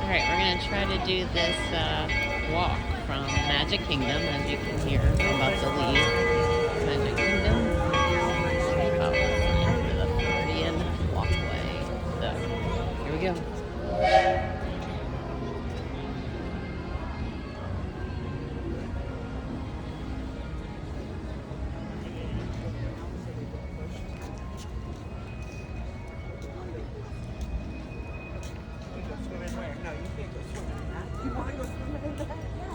Alright, we're going to try to do this walk from Magic Kingdom, as you can hear. We're about to leave Magic Kingdom. Follow the Floridian walkway. So, here we go.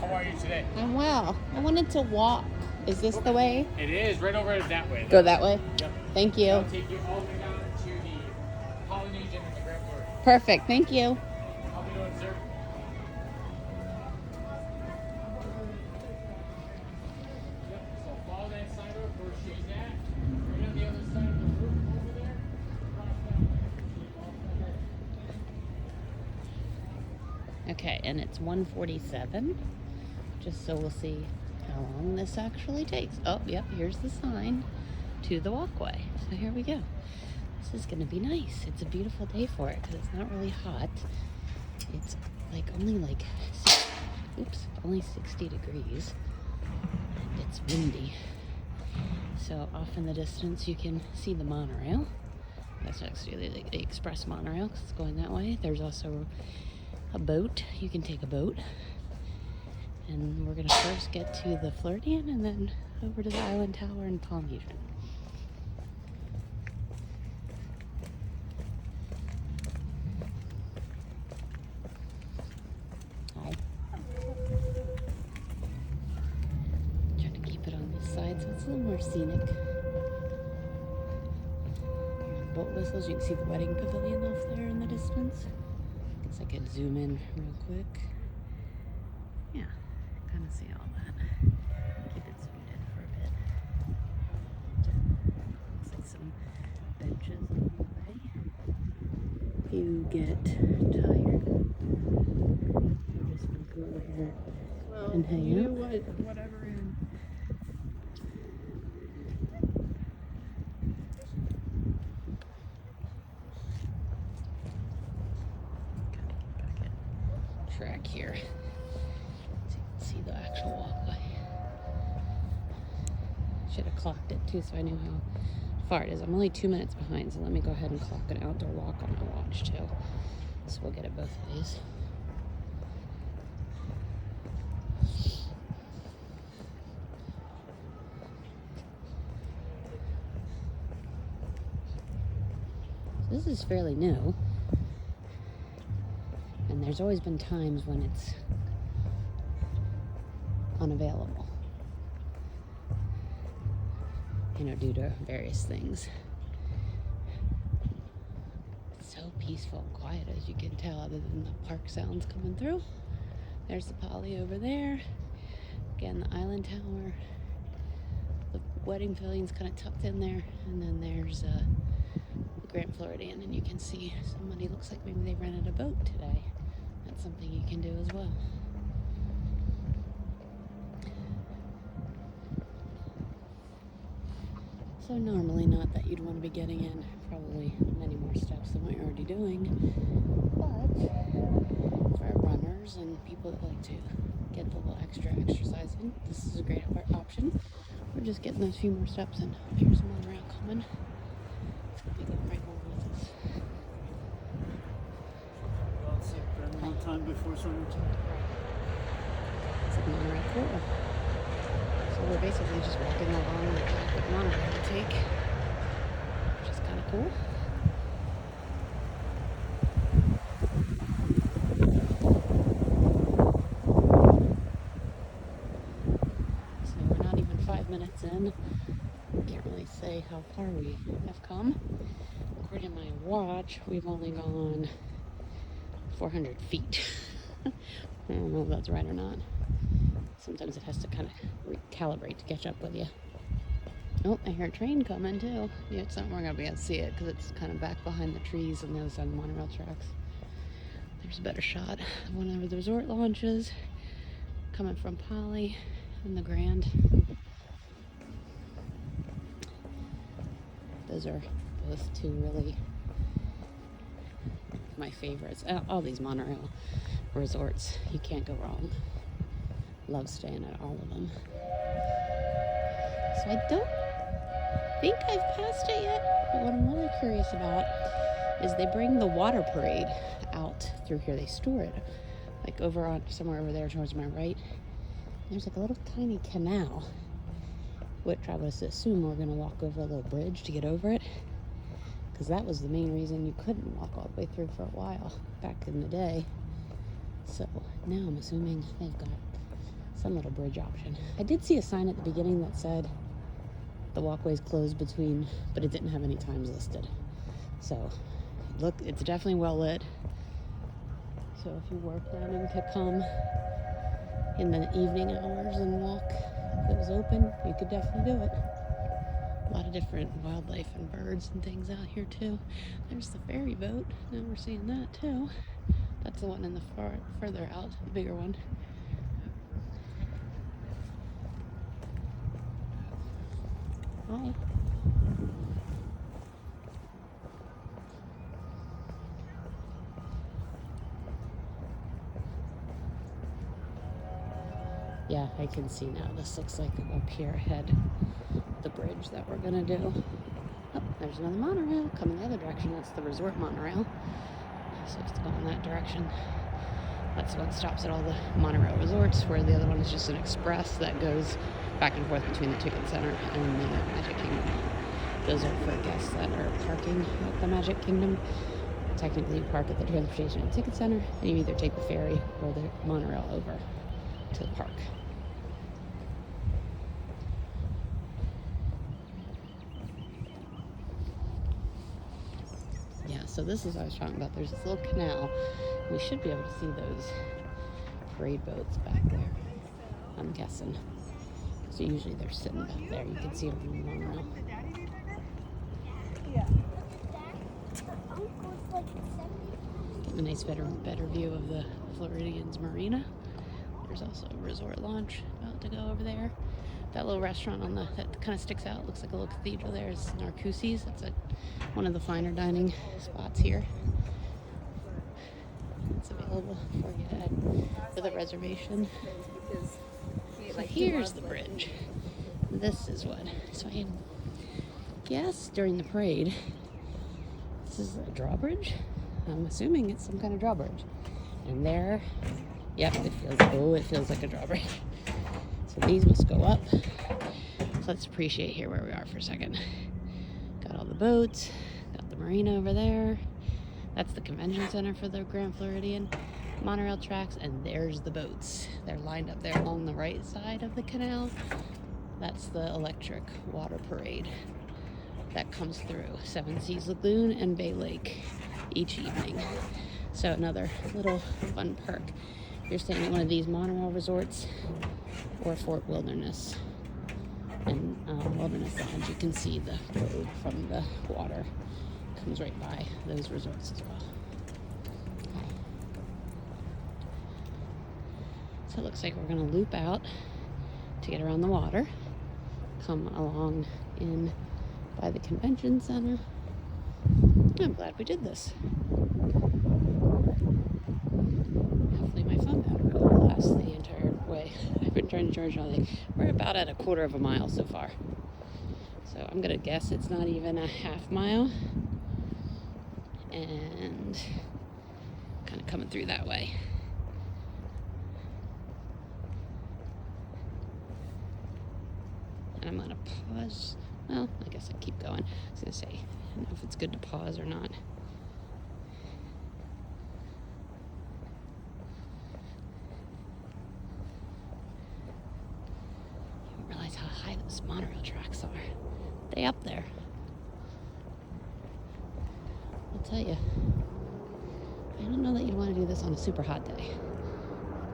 How are you today? I'm well. I wanted to walk. Is this the way? It is right over that way. Go that way? Yep. Thank you. I'll take you all the way down to the Polynesian and the Grand Floridian. Perfect. Thank you. How we doing, sir? Yep. So follow that side road where she's at. Right on the other side of the roof over there. Cross that way. Okay, and it's 1:47. Just so we'll see how long this actually takes. Oh, yep, here's the sign to the walkway. So here we go. This is gonna be nice. It's a beautiful day for it because it's not really hot. It's like only only 60 degrees. And it's windy. So off in the distance you can see the monorail. That's actually the express monorail because it's going that way. There's also a boat. You can take a boat. And we're gonna first get to the Floridian and then over to the Island Tower in Polynesian. Hi. Trying to keep it on this side so it's a little more scenic. Here's boat whistles. You can see the wedding pavilion off there in the distance. Guess I could zoom in real quick. Yeah. Kind of see all that. Keep it zoomed in for a bit. Looks like some benches on the way. If you get tired, you just want to go over here and hang out. Whatever. Track here. See the actual walkway. Should have clocked it too so I knew how far it is. I'm only 2 minutes behind, so let me go ahead and clock an outdoor walk on my watch too. So we'll get it both ways. So this is fairly new. And there's always been times when it's unavailable, you know, due to various things. It's so peaceful and quiet, as you can tell, other than the park sounds coming through. There's the Poly over there. Again, the Island Tower. The wedding pavilion's kind of tucked in there. And then there's the Grand Floridian, and you can see somebody, looks like maybe they rented a boat today. That's something you can do as well. So normally not that you'd want to be getting in probably many more steps than what you're already doing, but for runners and people that like to get the little extra exercise in, this is a great option. We're just getting those few more steps in. Here's the monorail coming. It's going to be going right along with us. Well, it's like no time before summertime. It's like monorail cool. So we're basically just walking along the track with monorail to take, which is kind of cool. So we're not even 5 minutes in. Can't really say how far we have come. According to my watch, we've only gone 400 feet. I don't know if that's right or not. Sometimes it has to kind of recalibrate to catch up with you. Oh, I hear a train coming too. Yeah, it's not, we're going to be able to see it because it's kind of back behind the trees on the other side of the monorail tracks. There's a better shot of one of the resort launches coming from Poly and the Grand. Those are both two really my favorites. All these monorail resorts. You can't go wrong. Love staying at all of them. So I don't think I've passed it yet, but what I'm really curious about is they bring the water parade out through here. They store it like over on somewhere over there towards my right. There's like a little tiny canal, which I was assume we're gonna walk over a little bridge to get over it, because that was the main reason you couldn't walk all the way through for a while back in the day. So now I'm assuming they've got some little bridge option. I did see a sign at the beginning that said the walkway's closed between, but it didn't have any times listed. So look, it's definitely well lit. So if you were planning to come in the evening hours and walk, if it was open, you could definitely do it. A lot of different wildlife and birds and things out here too. There's the ferry boat. Now we're seeing that too. That's the one in the further out, the bigger one. Hi. Yeah, I can see now. This looks like up here ahead, the bridge that we're gonna do. Oh, there's another monorail coming the other direction. That's the resort monorail. So it's going in that direction. That's what stops at all the monorail resorts, where the other one is just an express that goes back and forth between the ticket center and the Magic Kingdom. Those are for guests that are parking at the Magic Kingdom. Technically, you park at the transportation and ticket center, and you either take the ferry or the monorail over to the park. Yeah, so this is what I was talking about. There's this little canal. We should be able to see those parade boats back there, I'm guessing. So usually they're sitting back there. You can see them from the monorail. Getting a nice better view of the Floridian's marina. There's also a resort launch about to go over there. That little restaurant on that kind of sticks out, looks like a little cathedral there, is Narcoossee's. That's one of the finer dining spots here. It's available for you with a reservation. So here's the bridge. This is what, so I guess during the parade, this is a drawbridge. I'm assuming it's some kind of drawbridge. And there, yep, it feels like a drawbridge. So these must go up. So let's appreciate here where we are for a second. Got all the boats, got the marina over there. That's the convention center for the Grand Floridian. Monorail tracks, and there's the boats. They're lined up there along the right side of the canal. That's the electric water parade that comes through Seven Seas Lagoon and Bay Lake each evening. So another little fun perk. If you're staying at one of these monorail resorts or Fort Wilderness and Wilderness Lounge, you can see the road from the water comes right by those resorts as well. So it looks like we're going to loop out to get around the water, come along in by the convention center. I'm glad we did this. Hopefully my phone battery will last the entire way. I've been trying to charge all day. We're about at a quarter of a mile so far. So I'm going to guess it's not even a half mile. And kind of coming through that way. And I'm going to pause. Well, I guess I keep going. I was going to say, I don't know if it's good to pause or not. You don't realize how high those monorail tracks are. They up there. I'll tell you, I don't know that you'd want to do this on a super hot day,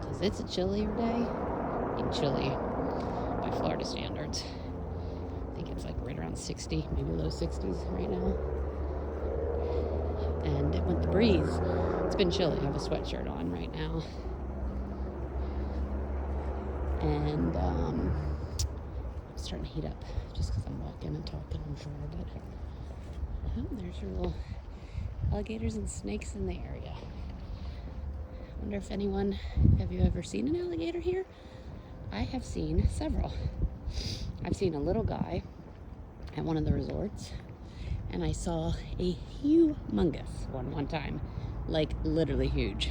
because it's a chillier day. I mean, chilly by Florida standards. I think it's like right around 60, maybe low 60s right now. And with the breeze, it's been chilly. I have a sweatshirt on right now. And it's starting to heat up just because I'm walking and talking, I'm sure. But oh, there's your little alligators and snakes in the area. Wonder if anyone, have you ever seen an alligator here? I have seen several. I've seen a little guy at one of the resorts, and I saw a humongous one time, like literally huge.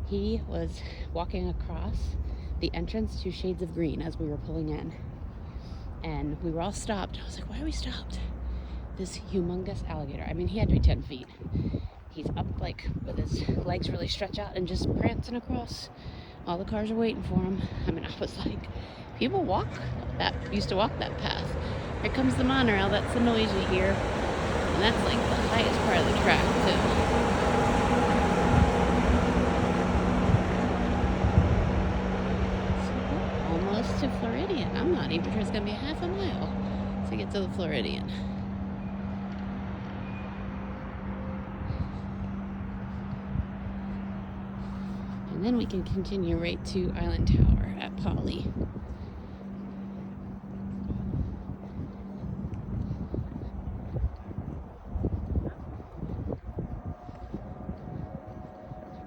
He was walking across the entrance to Shades of Green as we were pulling in, and we were all stopped. I was like, why are we stopped? This humongous alligator. I mean, he had to be 10 feet. He's up like with his legs really stretched out and just prancing across. All the cars are waiting for him. I mean, I was like, people used to walk that path. Here comes the monorail. That's the noise you hear. And that's like the highest part of the track too. So, almost to Floridian. I'm not even sure it's gonna be half a mile to get to the Floridian. And then we can continue right to Island Tower at Poly.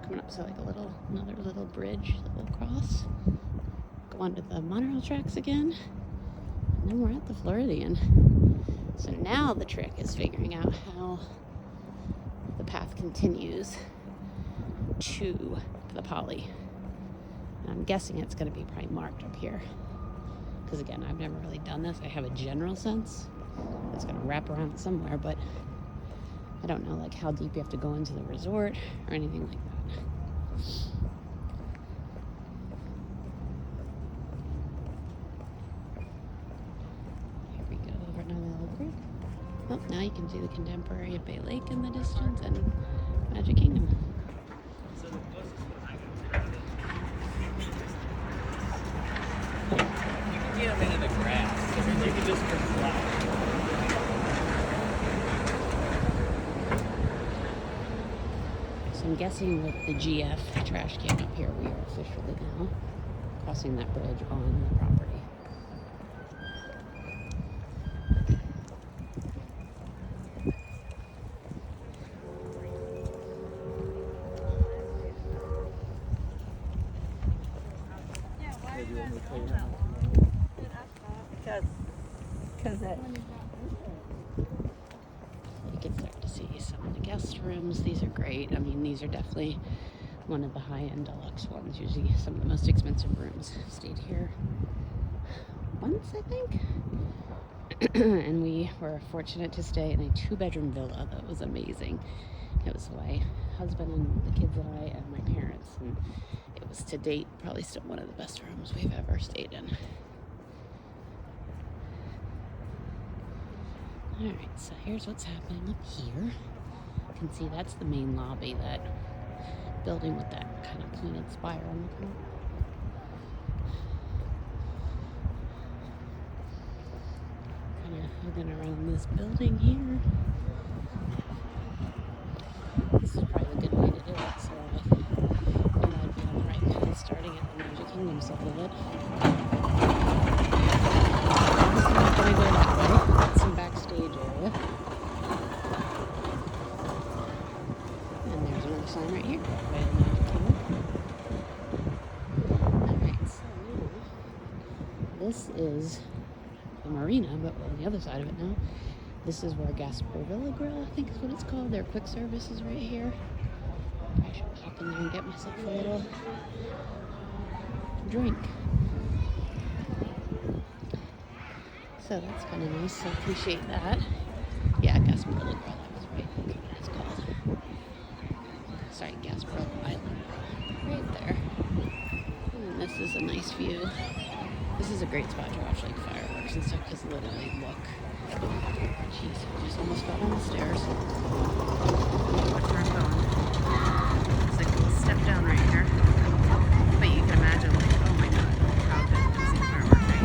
Coming up to like another little bridge that we'll cross. Go onto the monorail tracks again. And then we're at the Floridian. So now the trick is figuring out how the path continues to the Poly. And I'm guessing it's going to be probably marked up here. Because again, I've never really done this. I have a general sense it's going to wrap around somewhere, but I don't know like how deep you have to go into the resort or anything like that. Here we go over another little bridge. Oh, now you can see the contemporary Bay Lake in the distance and Magic Kingdom. Get them into the grass, because then you can just fly. So I'm guessing with the GF trash can up here, we are officially now crossing that bridge on the property. Because it. You can start to see some of the guest rooms. These are great. I mean, these are definitely one of the high-end deluxe ones. Usually some of the most expensive rooms. Stayed here once, I think. And we were fortunate to stay in a 2-bedroom villa that was amazing. It was my husband and the kids and I and my parents. And it was to date probably still one of the best rooms we've ever stayed in. Alright, so here's what's happening up here. You can see that's the main lobby, that building with that kind of pointed spire on the front. Kind of looking around this building here. This is probably a good way to do it, so I thought I'd be on the right path starting at the Magic Kingdom side of it. Obviously not going to go that way. That's some backstage area. And there's another sign right here. By the Magic Kingdom. Alright, so now this is the marina, but on the other side of it now. This is where Gasparilla Grill, I think is what it's called. Their quick service is right here. I should pop in there and get myself a little drink. So that's kind of nice. I appreciate that. Yeah, Gasparilla Grill, that was right. That's what it's called. Sorry, Gasparilla Island. Right there. And this is a nice view. This is a great spot to watch like fireworks and stuff because literally look. Jeez, I just almost fell down the stairs.